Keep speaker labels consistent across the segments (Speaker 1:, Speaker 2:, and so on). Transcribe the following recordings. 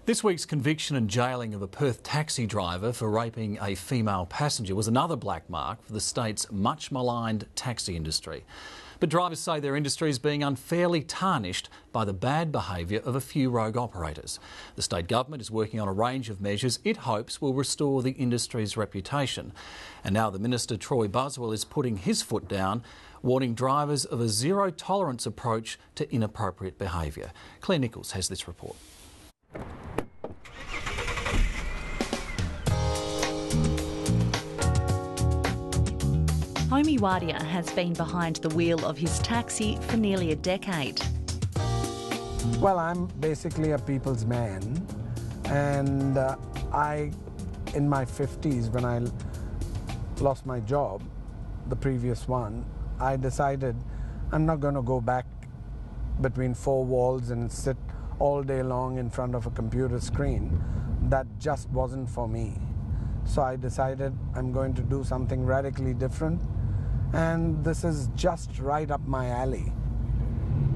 Speaker 1: This week's conviction and jailing of a Perth taxi driver for raping a female passenger was another black mark for the state's much maligned taxi industry. But drivers say their industry is being unfairly tarnished by the bad behaviour of a few rogue operators. The state government is working on a range of measures it hopes will restore the industry's reputation. And now the Minister, Troy Buswell, is putting his foot down, warning drivers of a zero-tolerance approach to inappropriate behaviour. Claire Nichols has this report.
Speaker 2: Homie Wadia has been behind the wheel of his taxi for nearly a decade.
Speaker 3: Well, I'm basically a people's man, and in my 50s, when I lost my job, the previous one, I decided I'm not going to go back between four walls and sit all day long in front of a computer screen. That just wasn't for me. So I decided I'm going to do something radically different, and this is just right up my alley.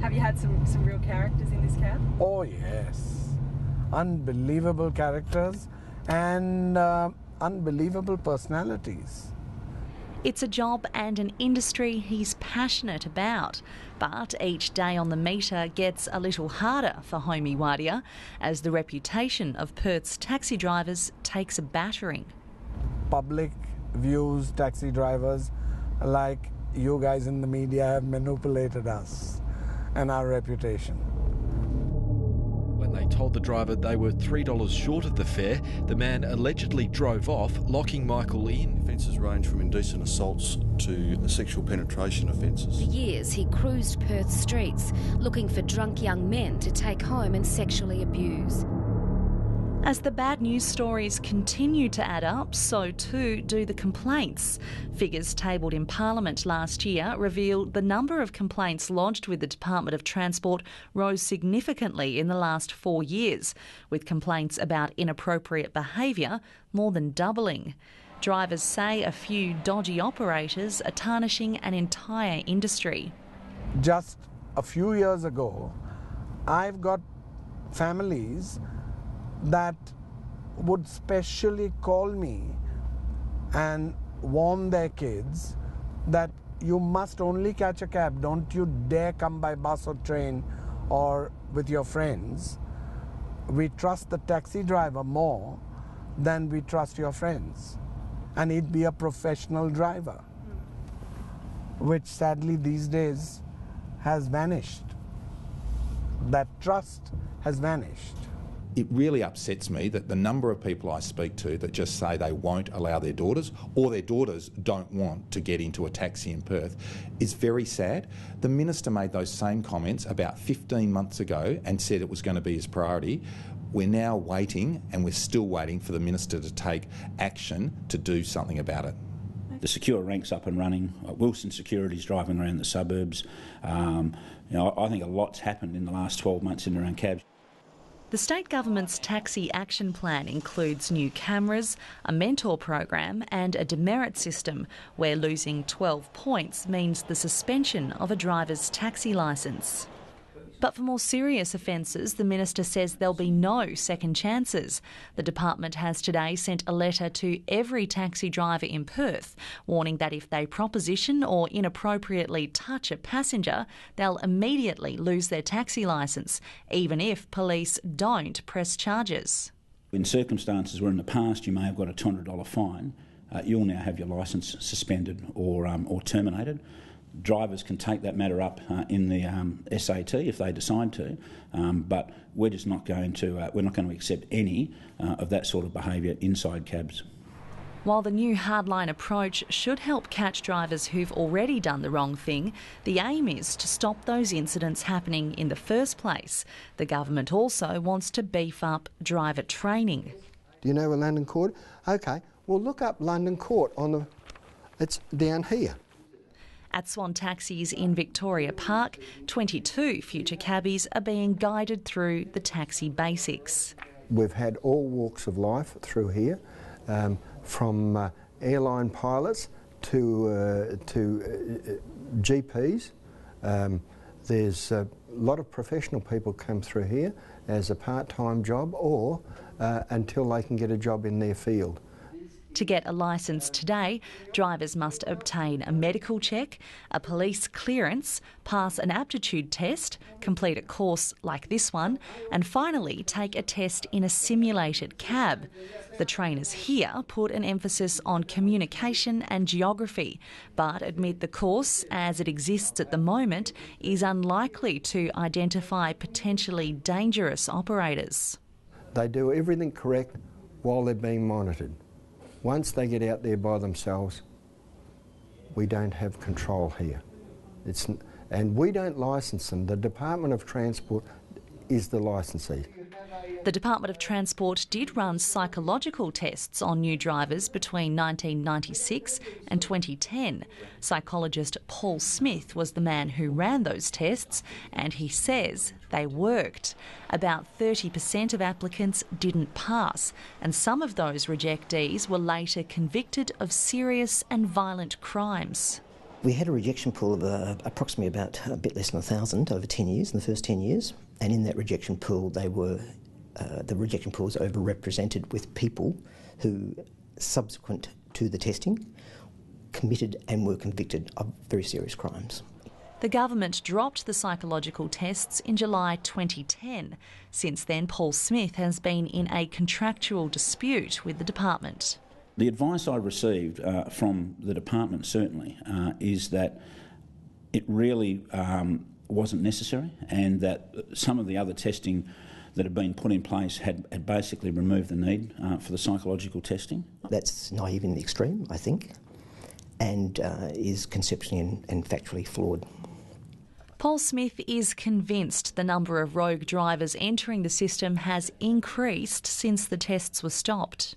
Speaker 4: Have you had some real characters in this cab?
Speaker 3: Oh yes, unbelievable characters and unbelievable personalities.
Speaker 2: It's a job and an industry he's passionate about, but each day on the meter gets a little harder for Homie Wadia as the reputation of Perth's taxi drivers takes a battering.
Speaker 3: Public views taxi drivers like you guys in the media have manipulated us and our reputation.
Speaker 5: When they told the driver they were $3 short of the fare, the man allegedly drove off, locking Michael in.
Speaker 6: Offences range from indecent assaults to sexual penetration offences.
Speaker 7: For years, he cruised Perth streets, looking for drunk young men to take home and sexually abuse.
Speaker 2: As the bad news stories continue to add up, so too do the complaints. Figures tabled in Parliament last year reveal the number of complaints lodged with the Department of Transport rose significantly in the last 4 years, with complaints about inappropriate behaviour more than doubling. Drivers say a few dodgy operators are tarnishing an entire industry.
Speaker 3: Just a few years ago, I've got families that would specially call me and warn their kids that you must only catch a cab, don't you dare come by bus or train or with your friends. We trust the taxi driver more than we trust your friends. And he'd be a professional driver, which sadly these days has vanished. That trust has vanished.
Speaker 8: It really upsets me that the number of people I speak to that just say they won't allow their daughters, or their daughters don't want to get into a taxi in Perth, is very sad. The Minister made those same comments about 15 months ago and said it was going to be his priority. We're now waiting, and we're still waiting for the Minister to take action to do something about it.
Speaker 9: The secure rank's up and running. Wilson Security's driving around the suburbs. I think a lot's happened in the last 12 months in and around cabs.
Speaker 2: The state government's taxi action plan includes new cameras, a mentor program and a demerit system where losing 12 points means the suspension of a driver's taxi licence. But for more serious offences, the Minister says there'll be no second chances. The department has today sent a letter to every taxi driver in Perth, warning that if they proposition or inappropriately touch a passenger, they'll immediately lose their taxi licence, even if police don't press charges.
Speaker 9: In circumstances where in the past you may have got a $200 fine, you'll now have your licence suspended or terminated. Drivers can take that matter up in the SAT if they decide to, but we're just not going to. We're not going to accept any of that sort of behaviour inside cabs.
Speaker 2: While the new hardline approach should help catch drivers who've already done the wrong thing, the aim is to stop those incidents happening in the first place. The government also wants to beef up driver training.
Speaker 10: Do you know where London Court? Okay, well look up London Court it's down here.
Speaker 2: At Swan Taxis in Victoria Park, 22 future cabbies are being guided through the taxi basics.
Speaker 10: We've had all walks of life through here, from airline pilots to GPs. There's a lot of professional people come through here as a part-time job or until they can get a job in their field.
Speaker 2: To get a licence today, drivers must obtain a medical check, a police clearance, pass an aptitude test, complete a course like this one, and finally take a test in a simulated cab. The trainers here put an emphasis on communication and geography, but admit the course, as it exists at the moment, is unlikely to identify potentially dangerous operators.
Speaker 10: They do everything correct while they're being monitored. Once they get out there by themselves, we don't have control here. And we don't licence them. The Department of Transport is the licensee.
Speaker 2: The Department of Transport did run psychological tests on new drivers between 1996 and 2010. Psychologist Paul Smith was the man who ran those tests, and he says they worked. About 30% of applicants didn't pass, and some of those rejectees were later convicted of serious and violent crimes.
Speaker 11: We had a rejection pool of approximately about a bit less than 1,000 over 10 years, in the first 10 years, and in that rejection pool the rejection pool was overrepresented with people who, subsequent to the testing, committed and were convicted of very serious crimes.
Speaker 2: The government dropped the psychological tests in July 2010. Since then, Paul Smith has been in a contractual dispute with the department.
Speaker 9: The advice I received from the department certainly is that it really wasn't necessary, and that some of the other testing that had been put in place had basically removed the need for the psychological testing.
Speaker 11: That's naive in the extreme, I think, and is conceptually and factually flawed.
Speaker 2: Paul Smith is convinced the number of rogue drivers entering the system has increased since the tests were stopped.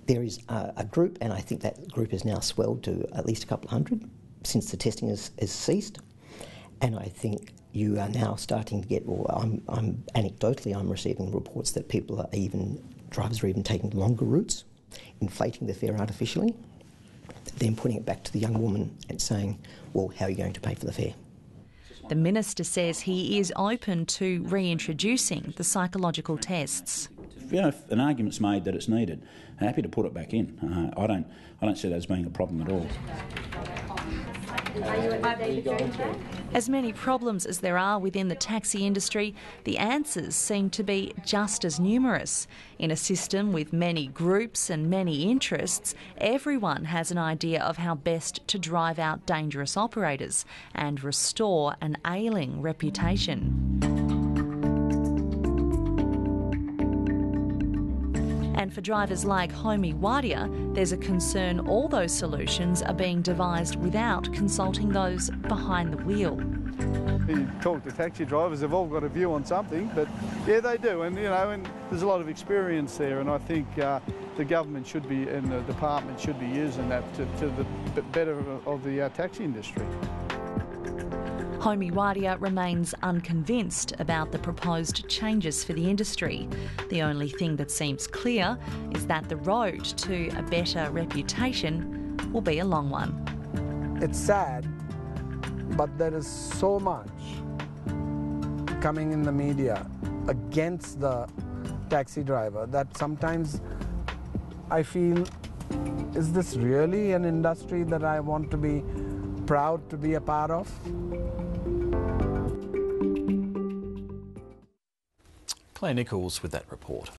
Speaker 11: There is a group, and I think that group has now swelled to at least a couple of hundred since the testing has ceased. And I think you are now starting to get, or I'm anecdotally, I'm receiving reports that drivers are even taking longer routes, inflating the fare artificially, then putting it back to the young woman and saying, well, how are you going to pay for the fare?
Speaker 2: The Minister says he is open to reintroducing the psychological tests.
Speaker 9: If an argument's made that it's needed, I'm happy to put it back in. I don't see that as being a problem at all.
Speaker 2: As many problems as there are within the taxi industry, the answers seem to be just as numerous. In a system with many groups and many interests, everyone has an idea of how best to drive out dangerous operators and restore an ailing reputation. And for drivers like Homi Wadia, there's a concern all those solutions are being devised without consulting those behind the wheel.
Speaker 12: You talk to taxi drivers, they've all got a view on something, but yeah, they do, and and there's a lot of experience there, and I think the government should be, and the department should be using that to the better of the taxi industry.
Speaker 2: Homi Wadia remains unconvinced about the proposed changes for the industry. The only thing that seems clear is that the road to a better reputation will be a long one.
Speaker 3: It's sad, but there is so much coming in the media against the taxi driver that sometimes I feel, is this really an industry that I want to be proud to be a part of?
Speaker 1: Claire Nichols with that report.